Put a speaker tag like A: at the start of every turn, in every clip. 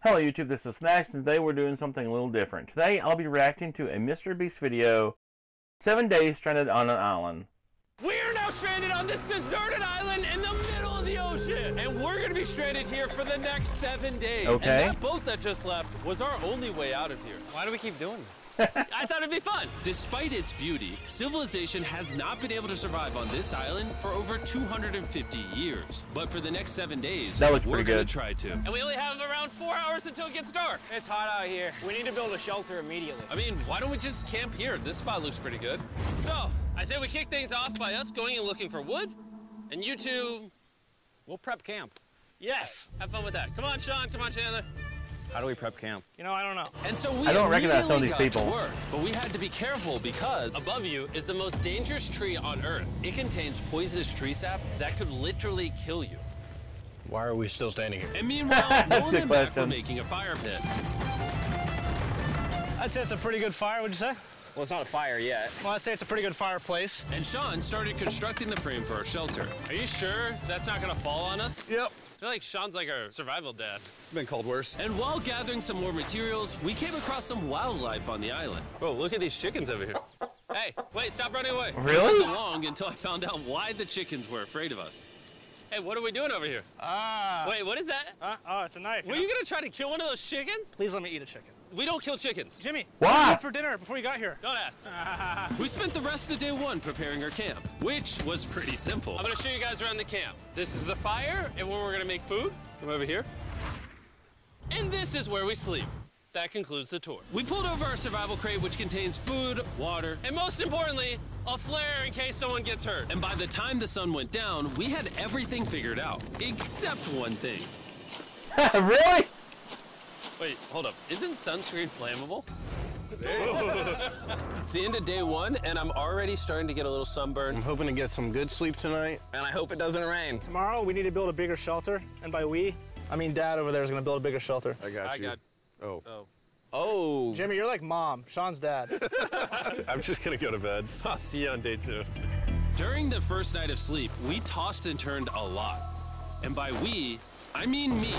A: Hello YouTube, this is Snacks, and today we're doing something a little different. Today I'll be reacting to a MrBeast video, 7 days stranded on an island.
B: We're now stranded on this deserted island in the middle of the ocean, and we're gonna be stranded here for the next 7 days.
A: Okay.
B: And that boat that just left was our only way out of here. Why do we keep doing this? I thought it'd be fun. Despite its beauty, civilization has not been able to survive on this island for over 250 years. But for the next 7 days, we're gonna try to. And we only have around 4 hours until it gets dark.
C: It's hot out here. We need to build a shelter immediately.
B: I mean, why don't we just camp here? This spot looks pretty good. So, I say we kick things off by us going and looking for wood, and you two...
C: We'll prep camp.
B: Yes! Have fun with that. Come on, Sean. Come on, Chandler.
C: How do we prep camp? You know, I don't know.
B: And so we
A: I don't recognize some of these people.
B: To work, but we had to be careful because above you is the most dangerous tree on Earth. It contains poisonous tree sap that could literally kill you.
C: Why are we still standing here?
B: And meanwhile, Nolan and Mac were making a fire pit.
D: I'd say it's a pretty good fire, would you say?
C: Well, it's not a fire yet.
D: Well, I'd say it's a pretty good fireplace.
B: And Sean started constructing the frame for our shelter. Are you sure that's not gonna fall on us?
E: Yep.
B: I feel like Sean's like our survival dad.
E: Been called worse.
B: And while gathering some more materials, we came across some wildlife on the island. Bro, look at these chickens over here. Hey, wait, stop running away.
A: Really?
B: It wasn't long until I found out why the chickens were afraid of us. Hey, what are we doing over here? Wait, what is that?
D: Oh, it's a knife.
B: Were you gonna try to kill one of those chickens?
D: Please let me eat a chicken.
B: We don't kill chickens.
D: Jimmy,
A: what
D: did you eat for dinner before you got here?
B: Don't ask. We spent the rest of day one preparing our camp, which was pretty simple. I'm gonna show you guys around the camp. This is the fire and where we're gonna make food. Come over here. And this is where we sleep. That concludes the tour. We pulled over our survival crate, which contains food, water, and most importantly, a flare in case someone gets hurt. And by the time the sun went down, we had everything figured out, except one thing.
A: Really?
B: Wait, hold up. Isn't sunscreen flammable? It's the end of day one, and I'm already starting to get a little sunburn.
C: I'm hoping to get some good sleep tonight, and I hope it doesn't rain.
D: Tomorrow, we need to build a bigger shelter, and by we, I mean Dad over there is gonna build a bigger shelter.
E: I got you.
C: Oh.
D: Jimmy, you're like Mom. Sean's dad.
E: I'm just gonna go to bed. I'll see you on day 2.
B: During the first night of sleep, we tossed and turned a lot. And by we, I mean me.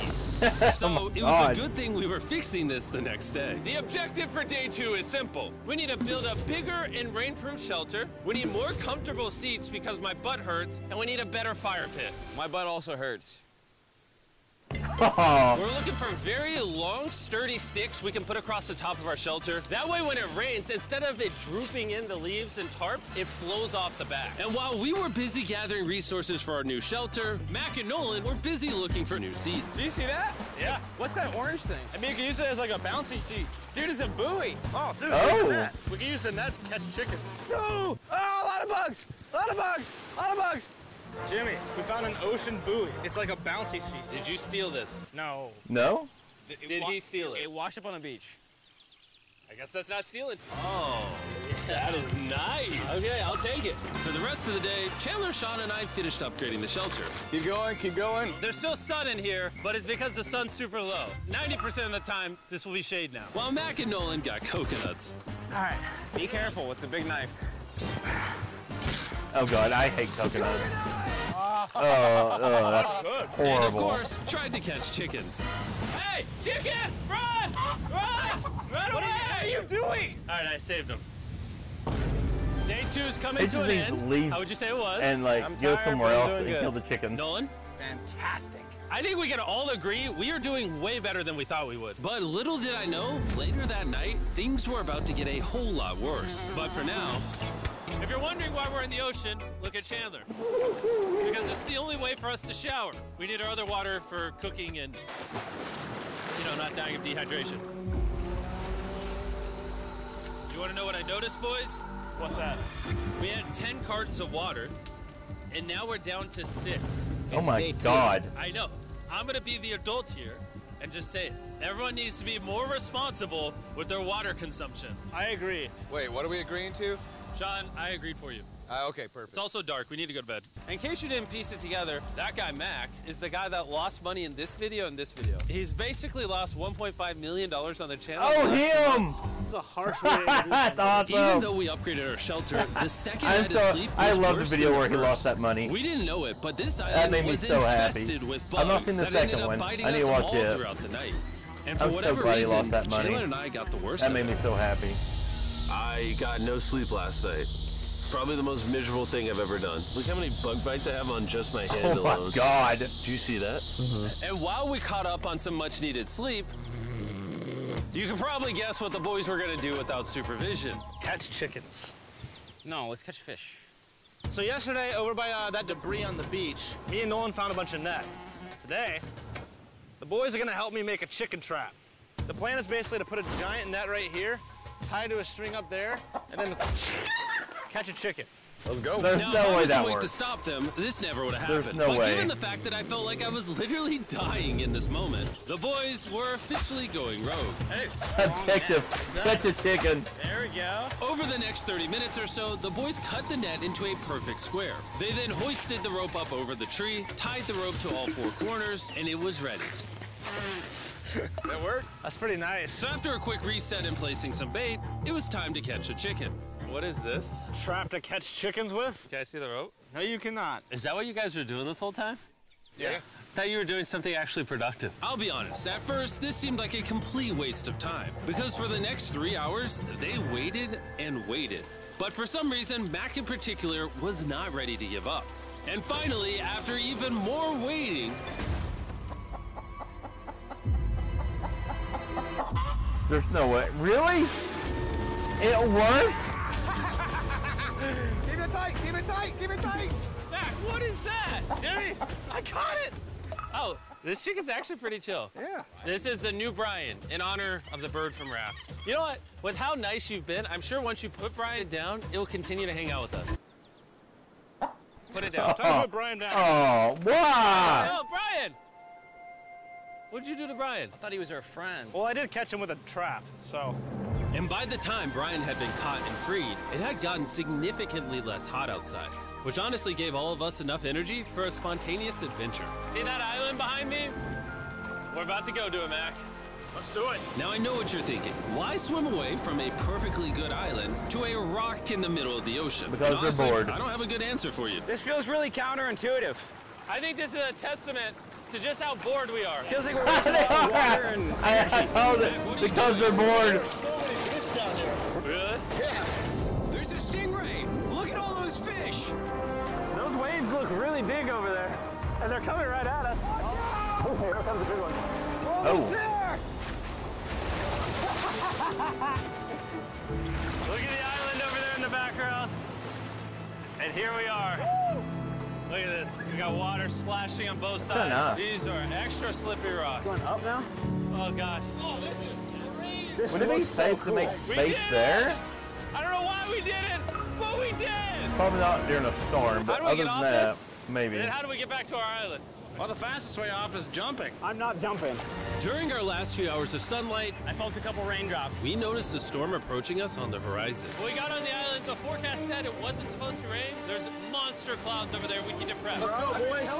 B: So it was a good thing we were fixing this the next day. The objective for day 2 is simple. We need to build a bigger and rainproof shelter. We need more comfortable seats because my butt hurts, and we need a better fire pit.
C: My butt also hurts.
A: Oh.
B: We're looking for very long, sturdy sticks we can put across the top of our shelter. That way, when it rains, instead of it drooping in the leaves and tarp, it flows off the back. And while we were busy gathering resources for our new shelter, Mac and Nolan were busy looking for new seats.
C: Do you see that?
D: Yeah.
C: What's that orange thing?
D: I mean, you can use it as like a bouncy seat.
C: Dude, it's a buoy.
D: Oh, dude,
A: Oh.
D: use the net. We can use the net to catch chickens.
C: Oh, a lot of bugs. A lot of bugs. A lot of bugs.
D: Jimmy, we found an ocean buoy. It's like a bouncy seat.
B: Did you steal this?
D: No.
A: No?
B: Did he steal it?
D: It washed up on the beach.
B: I guess that's not stealing. Oh, that is nice. Okay, I'll take it. For the rest of the day, Chandler, Sean, and I finished upgrading the shelter.
E: Keep going, keep going.
B: There's still sun in here, but it's because the sun's super low. 90% of the time, this will be shade now. While Mac and Nolan got coconuts.
D: All right.
C: Be careful, it's a big knife.
A: Oh god, I hate coconuts. Oh, that's horrible.
B: And of course, tried to catch chickens. Hey, chickens, run! Run! Run away!
C: What are you doing?
B: All right, I saved them. Day 2's coming
A: It
B: to
A: just
B: an
A: needs to
B: end.
A: leave
B: How would you say it was?
A: and like go
C: tired,
A: somewhere
C: but I'm
A: else
C: doing
A: and
C: good.
A: kill the chickens.
B: Nolan?
C: Fantastic.
B: I think we can all agree we are doing way better than we thought we would. But little did I know, later that night, things were about to get a whole lot worse. But for now, if you're wondering why we're in the ocean, look at Chandler. Because it's the only way for us to shower. We need our other water for cooking and, you know, not dying of dehydration. You want to know what I noticed, boys?
D: What's that?
B: We had 10 cartons of water, and now we're down to 6.
A: Oh my god.
B: I know. I'm gonna be the adult here and just say it. Everyone needs to be more responsible with their water consumption.
D: I agree.
E: Wait, what are we agreeing to?
B: Sean, I agreed for you.
E: Okay, perfect.
B: It's also dark. We need to go to bed. In case you didn't piece it together, that guy, Mac, is the guy that lost money in this video and this video. He's basically lost $1.5 million on the channel.
A: Oh, him!
D: It's a harsh way to introduce
A: That's
D: somebody.
A: awesome.
B: Even though we upgraded our shelter, the second
A: I'm
B: night
A: so,
B: of sleep was
A: I love the
B: worse
A: video
B: than
A: where he
B: first.
A: lost that money.
B: We didn't know it, but this
A: That
B: island
A: made me
B: was
A: so happy.
B: infested with bugs
A: I've not seen the
B: that ended
A: second
B: up
A: one.
B: biting
A: I need
B: us
A: to watch
B: all
A: it.
B: throughout the night. And for
A: I'm so
B: whatever
A: glad he
B: reason,
A: lost that money.
B: Jalen and I got the worst
A: That
B: of
A: made
B: it.
A: me so happy.
E: I got no sleep last night. Probably the most miserable thing I've ever done. Look how many bug bites I have on just my hand
A: Oh
E: alone.
A: my God.
E: Did you see that?
B: And while we caught up on some much needed sleep, you can probably guess what the boys were gonna do without supervision.
D: Catch chickens.
F: No, let's catch fish.
D: So yesterday, over by that debris on the beach, me and Nolan found a bunch of net. Today, the boys are gonna help me make a chicken trap. The plan is basically to put a giant net right here, tie to a string up there, and then catch a chicken.
E: Let's go.
A: There's
B: Now, if
A: no
B: I
A: way
B: was
A: that
B: awake to
A: works.
B: stop them, this never would have
A: There's
B: happened.
A: no
B: but
A: way.
B: given the fact that I felt like I was literally dying in this moment, the boys were officially going rogue.
F: Hey,
A: Objective. Catch a chicken.
F: There we go.
B: Over the next 30 minutes or so, the boys cut the net into a perfect square. They then hoisted the rope up over the tree, tied the rope to all four corners, and it was ready.
D: That works. That's pretty nice.
B: So after a quick reset and placing some bait, it was time to catch a chicken. What is this?
D: Trap to catch chickens with?
B: Can I see the rope?
D: No, you cannot.
B: Is that what you guys were doing this whole time?
D: Yeah.
B: I thought you were doing something actually productive. I'll be honest, at first, this seemed like a complete waste of time. Because for the next 3 hours, they waited and waited. But for some reason, Mac in particular was not ready to give up. And finally, after even more waiting,
A: There's no way. Really? It worked?
C: Keep it tight, keep it tight, keep it tight.
B: Mac, what is that?
C: Jimmy, I caught it.
B: Oh, this chicken's actually pretty chill.
C: Yeah.
B: This is the new Brian, in honor of the bird from Raft. You know what? With how nice you've been, I'm sure once you put Brian down, it will continue to hang out with us. Put it down.
D: Time to put Brian down.
A: Oh, why?
B: No, Brian! What'd you do to Brian?
F: I thought he was our friend.
D: Well, I did catch him with a trap, so.
B: And by the time Brian had been caught and freed, it had gotten significantly less hot outside, which honestly gave all of us enough energy for a spontaneous adventure. See that island behind me? We're about to go to it, Mac.
D: Let's do it.
B: Now I know what you're thinking. Why swim away from a perfectly good island to a rock in the middle of the ocean?
A: Because
B: And
A: they're
B: honestly,
A: bored.
B: I don't have a good answer for you.
F: This feels really counterintuitive.
B: I think this is a testament to just how bored we are.
F: Feels like we're wasting a lot of water and
A: I told it because they're bored.
C: So many fish down there.
B: Really?
C: Yeah.
F: there's a stingray. Look at all those fish.
D: Those waves look really big over there, and they're coming right at us. Oh, here comes a big one.
C: Almost
A: Oh.
C: there.
B: Look at the island over there in the background. And here we are. Look at this. We got water splashing on both sides.
A: enough.
B: These are extra slippery rocks.
D: Going up now?
B: Oh gosh.
D: This
A: Would it be
D: looks so
A: safe to make
B: We
A: space
B: did
A: there?
B: it! I don't know why we did it, but we did!
A: Probably not during a storm, but
B: How do we
A: other
B: get
A: than
B: off
A: that,
B: this?
A: maybe.
B: And then how do we get back to our island?
D: Well, the fastest way off is jumping. I'm not jumping.
B: During our last few hours of sunlight,
D: I felt a couple raindrops.
B: we noticed a storm approaching us on the horizon. When we got on the island, the forecast said it wasn't supposed to rain. There's monster clouds over there we can depress.
C: Let's go, boys.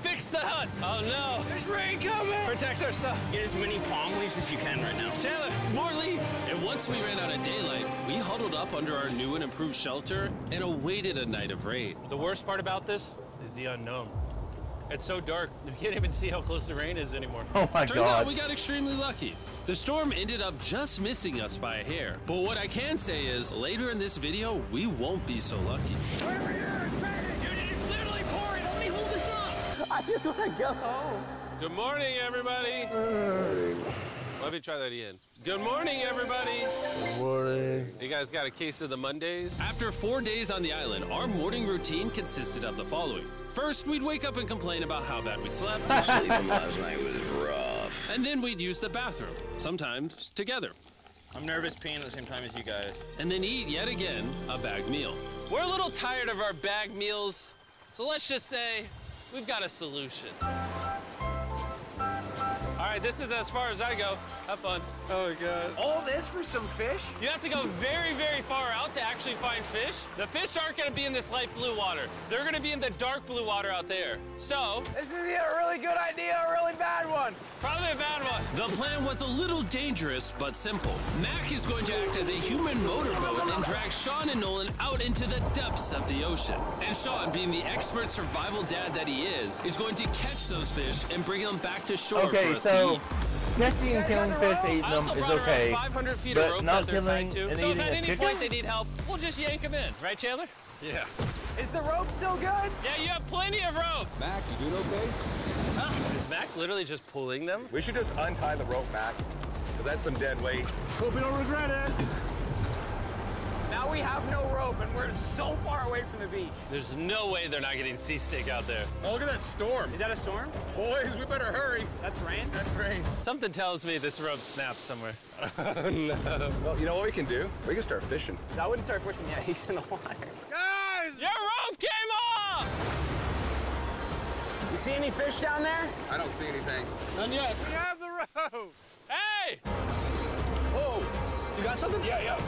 B: Fix the hut! Oh no!
C: There's rain coming.
B: Protect our stuff.
F: Get as many palm leaves as you can right now.
B: Chandler, more leaves! And once we ran out of daylight, we huddled up under our new and improved shelter and awaited a night of rain. The worst part about this is the unknown. It's so dark, you can't even see how close the rain is anymore.
A: Oh my
B: Turns out
A: God.
B: we got extremely lucky. The storm ended up just missing us by a hair. But what I can say is, later in this video, we won't be so lucky.
C: Over here, it's raining.
B: Dude, it's literally pouring. Let me hold this up.
D: I just want to go home.
B: Good morning, everybody. Let me try that again. Good morning, everybody.
A: Good morning.
B: You guys got a case of the Mondays? After 4 days on the island, our morning routine consisted of the following. First, we'd wake up and complain about how bad we slept.
F: Sleeping last night was rough.
B: And then we'd use the bathroom, sometimes together.
F: I'm nervous peeing at the same time as you guys.
B: And then eat, yet again, a bagged meal. We're a little tired of our bagged meals, so let's just say we've got a solution. All right, this is as far as I go. Have fun.
C: Oh, God.
F: All this for some fish?
B: You have to go very, very far out to actually find fish. The fish aren't gonna be in this light blue water. They're gonna be in the dark blue water out there. So,
F: This is either a really good idea or a really bad one.
B: probably a bad one. The plan was a little dangerous, but simple. Mac is going to act as a human motorboat and drag Sean and Nolan out into the depths of the ocean. And Sean, being the expert survival dad that he is going to catch those fish and bring them back to shore for us to eat.
A: Catching and killing fish, eating them is okay,
B: 500 feet of
A: but
B: rope
A: not
B: that they're
A: killing
B: tied to.
A: and
B: So if
A: eating
B: at
A: a
B: any
A: chicken?
B: point they need help, we'll just yank them in. Right, Chandler?
F: Yeah.
C: Is the rope still good?
B: Yeah, you have plenty of rope.
F: Mac, you doing okay?
B: Is Mac literally just pulling them?
G: We should just untie the rope, Mac, because that's some dead weight.
D: Hope you don't regret it.
C: Now we have no rope and we're so far away from the beach.
B: There's no way they're not getting seasick out there.
G: Oh, look at that storm.
C: Is that a storm?
G: Boys, we better hurry.
C: That's rain?
G: That's rain.
B: Something tells me this rope snapped somewhere.
G: No. Well, you know what we can do? We can start fishing.
C: I wouldn't start fishing yet. He's in the water.
G: Guys!
B: Your rope came off!
C: You see any fish down there?
G: I don't see anything.
D: None yet.
G: We have the rope.
B: Hey!
G: Whoa.
D: You got something?
G: Yeah.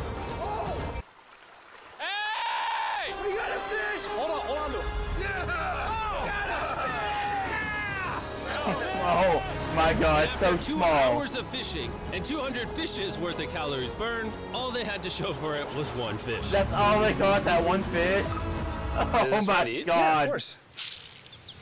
B: Hey!
C: We got a fish!
D: Hold on to it.
A: Oh my God, it's so
B: After 2
A: small.
B: hours of fishing and 200 fishes worth of calories burned, all they had to show for it was one fish.
A: That's all they caught, that one fish? Oh
B: this
A: my
B: fun to eat?
A: God.
G: Yeah, of course.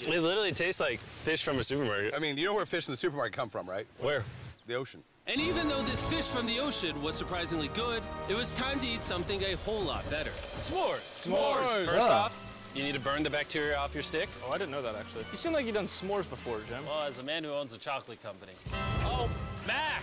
B: It literally tastes like fish from a supermarket.
G: I mean, you know where fish in the supermarket come from, right?
B: Where?
G: The ocean.
B: And even though this fish from the ocean was surprisingly good, it was time to eat something a whole lot better. S'mores.
D: S'mores.
B: First
A: Yeah.
B: off, you need to burn the bacteria off your stick.
D: Oh, I didn't know that, actually. You seem like you've done s'mores before, Jim.
B: Well, as a man who owns a chocolate company. Oh, Mac!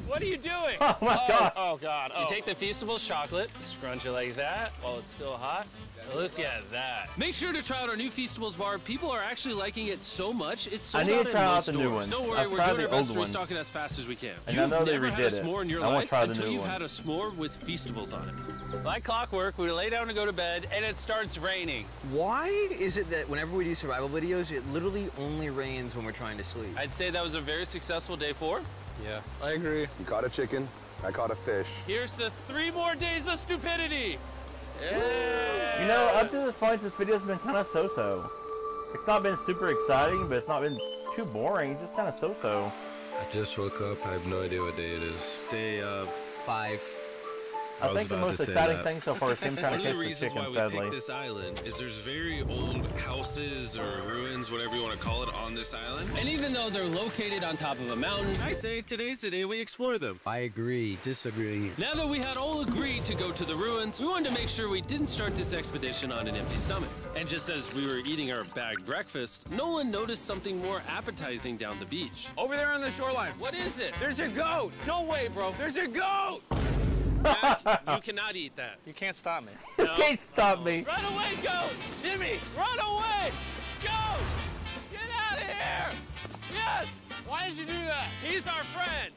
B: What are you doing?
A: Oh my God.
D: Oh, God.
B: You take the Feastables chocolate, scrunch it like that while it's still hot. Look at that. Make sure to try out our new Feastables bar. People are actually liking it so much, it's sold
A: I need
B: out
A: to
B: in
A: try out
B: most
A: the new
B: stores.
A: one.
B: Don't worry,
A: I've
B: we're
A: tried
B: doing
A: the
B: our best
A: old
B: to
A: one.
B: restock it as fast as we can.
A: And I
B: You've
A: know they
B: never had a
A: redid it.
B: s'more in your
A: I wanna
B: life
A: try the
B: until
A: new
B: you've
A: one.
B: had a s'more with Feastables on it. Like clockwork, we lay down to go to bed, and it starts raining.
H: Why is it that whenever we do survival videos, it literally only rains when we're trying to sleep?
B: I'd say that was a very successful day 4.
D: Yeah, I agree.
G: You caught a chicken. I caught a fish.
B: Here's the 3 more days of stupidity.
A: You know, up to this point, this video's been kind of so-so. It's not been super exciting, but it's not been too boring. It's just kind of so-so.
F: I just woke up. I have no idea what day it is.
H: Stay up 5.
A: I think the most exciting thing so far is him trying
F: One
A: to
F: of the
A: catch the
F: reasons why
A: chicken,
F: we
A: sadly.
F: picked this island is there's very old houses or ruins, whatever you want to call it, on this island.
B: And even though they're located on top of a mountain,
F: I say today's the day we explore them.
H: I agree. Disagree.
B: now that we had all agreed to go to the ruins, we wanted to make sure we didn't start this expedition on an empty stomach. And just as we were eating our bagged breakfast, Nolan noticed something more appetizing down the beach.
C: Over there on the shoreline.
B: What is it?
C: There's a goat.
B: No way, bro.
C: There's a goat.
B: Mac, you cannot eat that.
D: You can't stop me.
A: You can't stop me.
B: Run away, goat! Jimmy, run away! Goat! Get out of here! Yes!
D: Why did you do that?
B: He's our friend!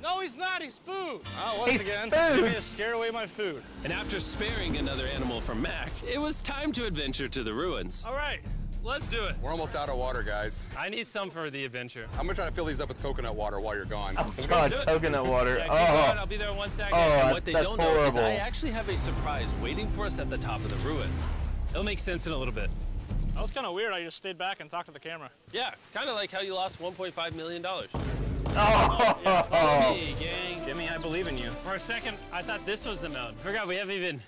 D: No, he's not. He's food. Oh, once
A: He's
D: again,
A: food.
D: Jimmy has scared away my food.
B: And after sparing another animal from Mac, it was time to adventure to the ruins. All right, let's do it.
G: We're almost out of water, guys.
B: I need some for the adventure.
G: I'm gonna try to fill these up with coconut water while you're gone.
A: Oh God,
B: do it.
A: coconut water.
B: Yeah, keep going.
A: Oh.
B: I'll be there in 1 second.
A: Oh,
B: and what they
A: that's
B: don't know is
A: horrible.
B: I actually have a surprise waiting for us at the top of the ruins. It'll make sense in a little bit.
D: That was kind of weird. I just stayed back and talked to the camera.
B: Yeah, kind of like how you lost $1.5 million.
A: Oh.
B: Follow me, gang.
D: Jimmy, I believe in you.
B: For a second, I thought this was the mountain. Forgot we haven't even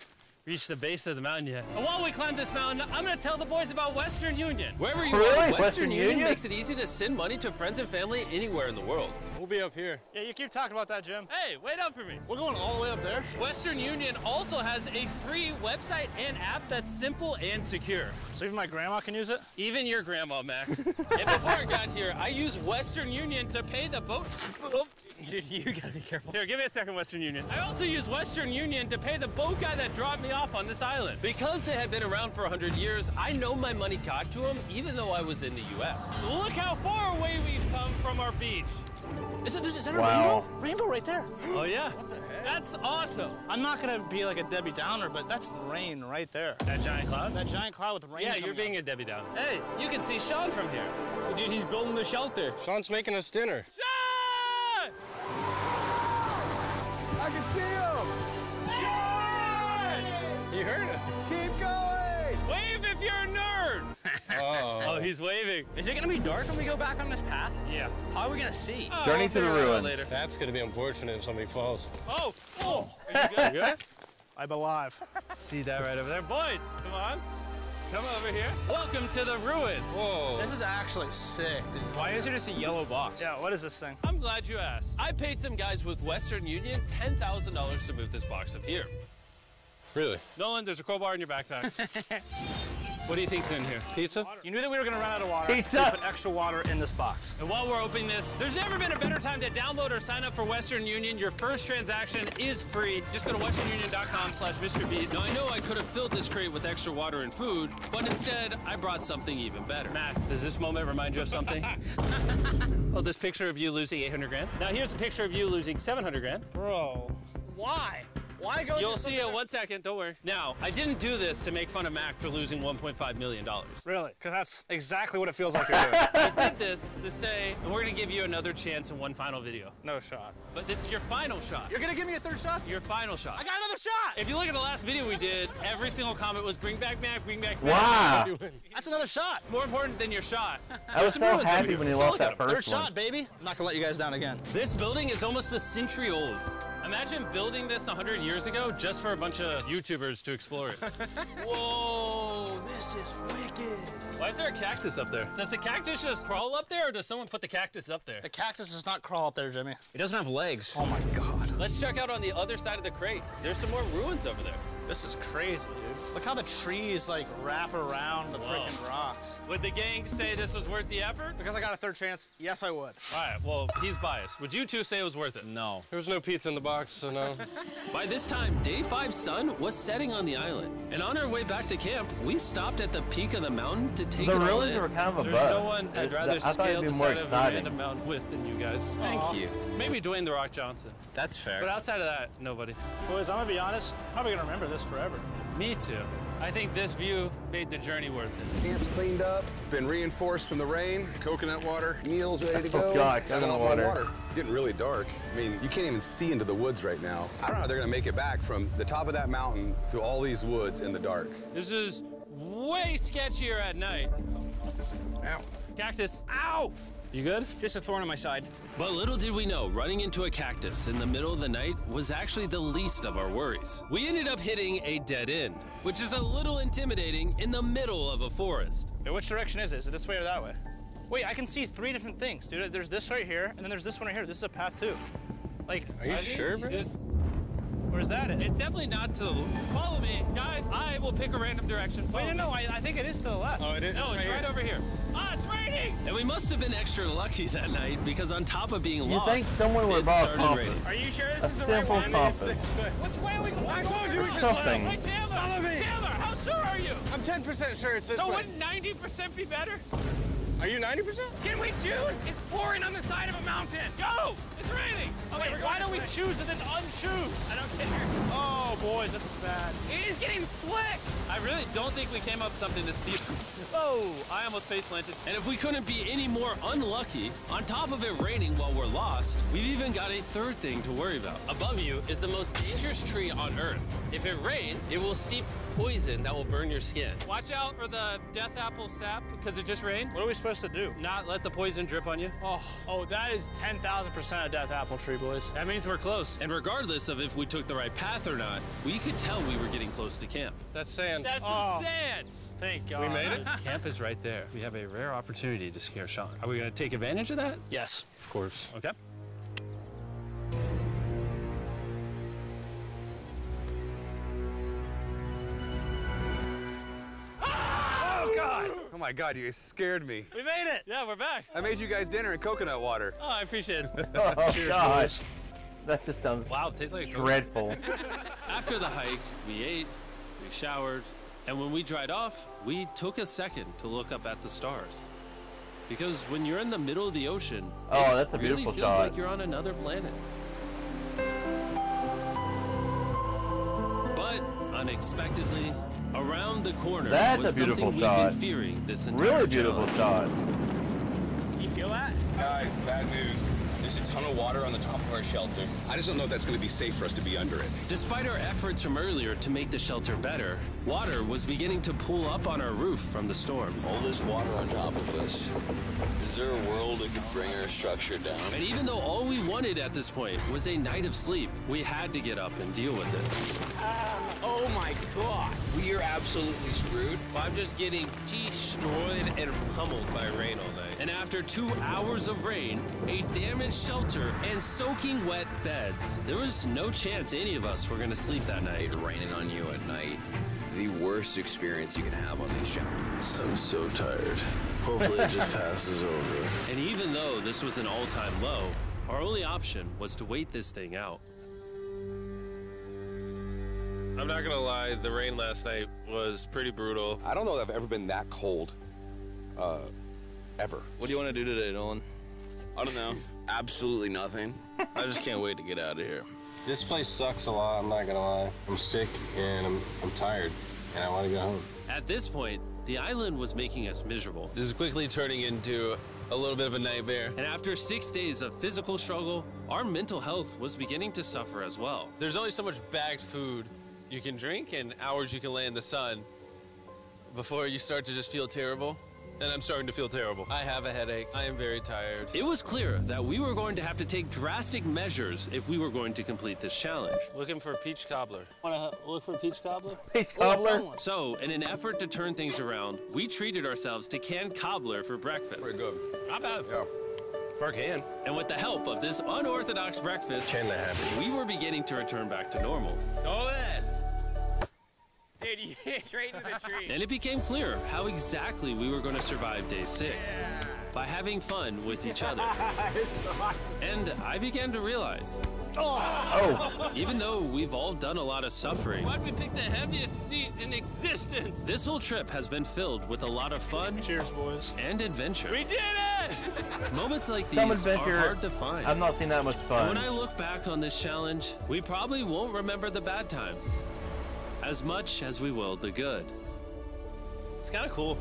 B: reached the base of the mountain yet. And while we climb this mountain, I'm gonna tell the boys about Western Union. Wherever you
A: Really?
B: are,
A: Western
B: Western Union
A: Union?
B: makes it easy to send money to friends and family anywhere in the world.
D: We'll be up here. Yeah, you keep talking about that, Jim.
B: Hey, wait up for me.
D: We're going all the way up there.
B: Western Union also has a free website and app that's simple and secure.
D: So even my grandma can use it?
B: Even your grandma, Mac. And before I got here, I used Western Union to pay the boat. Oh, dude, you gotta be careful. Here, give me a second, Western Union. I also used Western Union to pay the boat guy that dropped me off on this island. Because they had been around for 100 years, I know my money got to them, even though I was in the U.S. Look how far away we've come from our beach.
D: Is that a
A: Wow.
D: rainbow? Rainbow right there.
B: Oh, yeah? What the heck? That's awesome.
D: I'm not gonna be like a Debbie Downer, but that's rain right there.
B: That giant cloud?
D: That giant cloud with rain.
B: Yeah, you're being a Debbie Downer. Hey, you can see Sean from here. Dude, he's building the shelter.
G: Sean's making us dinner.
B: Sean!
G: I can see him!
B: You heard it.
G: Keep going!
B: Wave if you're a nerd. Oh, he's waving.
C: Is it gonna be dark when we go back on this path?
B: Yeah.
C: How are we gonna see?
A: Journey
B: we'll
A: to the
B: figure it out
A: ruins.
B: later.
E: That's gonna be unfortunate if somebody falls.
B: Oh, oh. Are you good?
D: You good? I'm alive.
B: See that right over there? Boys, come on. Come over here. Welcome to the ruins.
E: Whoa.
D: This is actually sick, dude.
C: Why is it just a yellow box?
D: Yeah, what is this thing?
B: I'm glad you asked. I paid some guys with Western Union $10,000 to move this box up here.
E: Really?
B: Nolan, there's a crowbar in your backpack. What do you think's in here? Pizza?
D: You knew that we were gonna run out of water.
A: Pizza.
D: So you put extra water in this box.
B: And while we're opening this, there's never been a better time to download or sign up for Western Union. Your first transaction is free. Just go to westernunion.com/MrBeast. Now, I know I could have filled this crate with extra water and food, but instead, I brought something even better. Matt, does this moment remind you of something? Oh, this picture of you losing 800 grand? Now, here's a picture of you losing 700 grand.
D: Bro, why? Why go?
B: You'll see in 1 second, don't worry. Now, I didn't do this to make fun of Mac for losing $1.5 million.
D: Really? Because that's exactly what it feels like you're doing.
B: I did this to say, and we're gonna give you another chance in one final video.
D: No shot.
B: But this is your final shot.
D: You're gonna give me a third shot?
B: Your final shot.
D: I got another shot!
B: If you look at the last video we did, every single comment was bring back Mac, bring back Mac.
A: Wow.
D: That's another shot.
B: More important than your shot.
A: I was so happy when he lost that
D: Third
A: first one.
D: shot, baby. I'm not gonna let you guys down again.
B: This building is almost a century old. Imagine building this 100 years ago just for a bunch of YouTubers to explore it.
D: Whoa, this is wicked.
B: Why is there a cactus up there? Does the cactus just crawl up there, or does someone put the cactus up there?
D: The cactus does not crawl up there, Jimmy. It doesn't have legs. Oh my God.
B: Let's check out on the other side of the crate. There's some more ruins over there.
D: This is crazy, dude. Look how the trees like wrap around the freaking rocks.
B: Would the gang say this was worth the effort?
D: Because I got a third chance, yes I would.
B: All right, well, he's biased. Would you two say it was worth it?
D: No.
E: There was no pizza in the box, so no.
B: By this time, day 5's sun was setting on the island. And on our way back to camp, we stopped at the peak of the mountain to take
A: The
B: it all
A: ruins
B: in.
A: were kind of a
B: There's
A: bust.
B: no one I'd rather
A: I thought
B: scale
A: it'd be
B: the
A: more
B: side of a
A: exciting.
B: random mountain with than you guys.
H: Thank you.
B: Maybe Dwayne The Rock Johnson.
D: That's fair.
B: But outside of that, nobody.
D: Boys, I'm gonna be honest, probably gonna remember this forever.
B: Me too. I think this view made the journey worth it.
G: Camp's cleaned up. It's been reinforced from the rain. Coconut water. Meal's ready to go.
A: Oh, God,
G: And
A: coconut
G: all my
A: water.
G: It's getting really dark. I mean, you can't even see into the woods right now. I don't know how they're gonna make it back from the top of that mountain through all these woods in the dark.
B: This is way sketchier at night.
D: Ow.
B: Cactus. Ow! You good?
C: Just a thorn on my side.
B: But little did we know, running into a cactus in the middle of the night was actually the least of our worries. We ended up hitting a dead end, which is a little intimidating in the middle of a forest.
D: Wait, which direction is it? Is it this way or that way? Wait, I can see 3 different things, dude. There's this right here, and then there's this one right here. This is a path too. Like,
E: Are you sure, bro?
D: or is that it?
B: It's definitely not to the... Follow me, guys. I will pick a random direction.
D: Wait,
B: Follow
D: no,
B: me.
D: I think it is to the left.
E: Oh, it is?
B: No, it's right over here. Ah, it's raining! And we must have been extra lucky that night because on top of being
A: You
B: lost,
A: think someone would
B: it
A: borrow
B: started
A: compass?
B: raining.
C: Are you sure this
A: A
C: is the right
A: simple
C: one?
A: compass.
C: Which way are we going?
G: I told you we should
A: Something.
B: Wait, Chandler!
G: Follow me.
B: Chandler, how sure are you?
G: I'm 10% sure it's this
B: So wouldn't 90% be better?
G: Are you 90%?
C: Can we choose? It's pouring on the side of a mountain.
B: Go! It's raining!
C: Okay,
D: Wait, why don't we choose and then unchoose?
C: I don't care.
D: Oh, boys, this is bad.
C: It is getting slick.
B: I really don't think we came up with something this steep. Oh, I almost face planted. And if we couldn't be any more unlucky, on top of it raining while we're lost, we've even got a third thing to worry about. Above you is the most dangerous tree on Earth. If it rains, it will seep poison that will burn your skin. Watch out for the death apple sap because it just rained.
D: What are we supposed to do?
B: Not let the poison drip on you.
D: Oh, that is 10,000% a death apple tree, boys.
B: That means we're close. And regardless of if we took the right path or not, we could tell we were getting close to camp.
E: That's sand.
B: That's some sand.
D: Thank God.
E: We made it?
B: Camp is right there. We have a rare opportunity to scare Sean. Are we gonna take advantage of that?
D: Yes.
E: Of course.
B: Okay.
D: Oh, God.
G: Oh my God, you guys scared me.
D: We made it.
B: Yeah, we're back.
G: I made you guys dinner in coconut water.
B: Oh, I appreciate it.
A: Oh,
D: Cheers,
A: God.
D: boys.
A: That just sounds
B: Wow, it tastes like a Coke.
A: dreadful.
B: After the hike, we ate, we showered, and when we dried off, we took a second to look up at the stars. Because when you're in the middle of the ocean,
A: Oh,
B: it
A: that's a
B: really
A: beautiful
B: feels
A: shot.
B: like you're on another planet. But unexpectedly, around the corner
A: That's
B: was
A: a beautiful
B: something
A: shot.
B: we've been fearing this entire
A: Really beautiful
B: challenge.
A: shot.
C: You feel that?
G: Guys, bad news.
I: There's a ton of water on the top of our shelter.
G: I just don't know if that's going to be safe for us to be under it.
B: Despite our efforts from earlier to make the shelter better, water was beginning to pool up on our roof from the storm.
I: All this water on top of us. Is there a world that could bring our structure down?
B: And even though all we wanted at this point was a night of sleep, we had to get up and deal with it.
I: Oh my God. We are absolutely screwed.
B: I'm just getting destroyed and pummeled by rain all night. And after 2 hours of rain, a damaged shelter, and soaking wet beds, there was no chance any of us were going to sleep that night.
I: Raining on you at night. The worst experience you can have on these challenges.
E: I'm so tired. Hopefully it just passes over.
B: And even though this was an all-time low, our only option was to wait this thing out. I'm not gonna lie, the rain last night was pretty brutal.
G: I don't know that I've ever been that cold, ever.
D: What do you want to do today, Nolan?
I: I don't know. Absolutely nothing.
D: I just can't wait to get out of here.
J: This place sucks a lot, I'm not gonna lie. I'm sick and I'm tired and I want to go home.
B: At this point, the island was making us miserable.
F: This is quickly turning into a little bit of a nightmare.
B: And after 6 days of physical struggle, our mental health was beginning to suffer as well.
F: There's only so much bagged food you can drink and hours you can lay in the sun before you start to just feel terrible. And I'm starting to feel terrible. I have a headache. I am very tired.
B: It was clear that we were going to have to take drastic measures if we were going to complete this challenge.
F: Looking for a peach cobbler.
B: Want to look for a peach cobbler?
A: Peach cobbler?
B: So, in an effort to turn things around, we treated ourselves to canned cobbler for breakfast.
G: Very good.
B: Not bad.
G: Yeah.
F: For a can.
B: And with the help of this unorthodox breakfast, we were beginning to return back to normal.
F: Go ahead.
C: Dude, you hit straight into the tree.
B: And it became clear how exactly we were going to survive day 6.
C: Yeah.
B: By having fun with each other. And I began to realize, even though we've all done a lot of suffering, why'd we pick the heaviest seat in existence? This whole trip has been filled with a lot of fun.
D: Cheers, boys.
B: And adventure.
C: We did it!
B: Moments like
A: Some
B: these are
A: adventure.
B: hard to find.
A: I've not seen that much
B: And
A: fun.
B: when I look back on this challenge, we probably won't remember the bad times as much as we will the good.
D: It's kind of cool.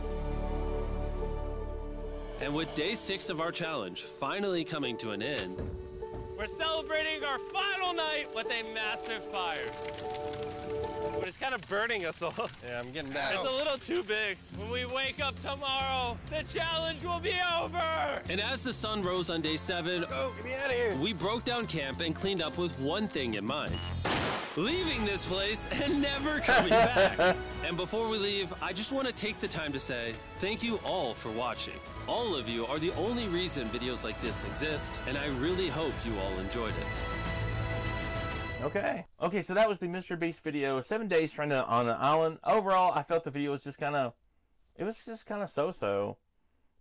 B: And with day 6 of our challenge finally coming to an end,
C: We're celebrating our final night with a massive fire. But it's kind of burning us all.
F: Yeah, I'm getting that.
C: It's a little too big. When we wake up tomorrow, the challenge will be over!
B: and as the sun rose on day 7,
I: Oh, get me out of here.
B: we broke down camp and cleaned up with one thing in mind: leaving this place and never coming back. And before we leave, I just want to take the time to say thank you all for watching. All of you are the only reason videos like this exist, and I really hope you all enjoyed it.
A: Okay, so that was the MrBeast video, 7 days stranded on an island. Overall, I felt the video was just kind of, so-so.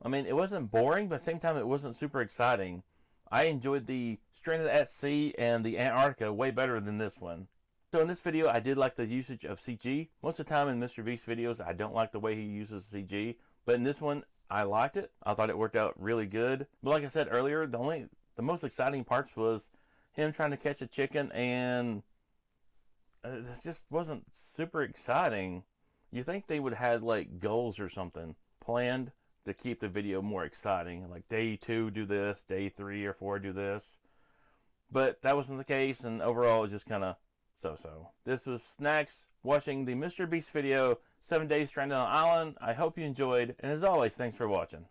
A: I mean, it wasn't boring, but at the same time, it wasn't super exciting. I enjoyed the Stranded at Sea and the Antarctica way better than this one. So in this video, I did like the usage of CG. Most of the time in MrBeast videos, I don't like the way he uses CG, but in this one, I liked it. I thought it worked out really good. But like I said earlier, the most exciting parts was him trying to catch a chicken, and this just wasn't super exciting. You think they would have had like goals or something planned to keep the video more exciting, like day 2 do this, day 3 or 4 do this, but that wasn't the case, and overall it was just kind of so-so. This was Snacks watching the MrBeast video, 7 days stranded on an island. I hope you enjoyed, and as always, thanks for watching.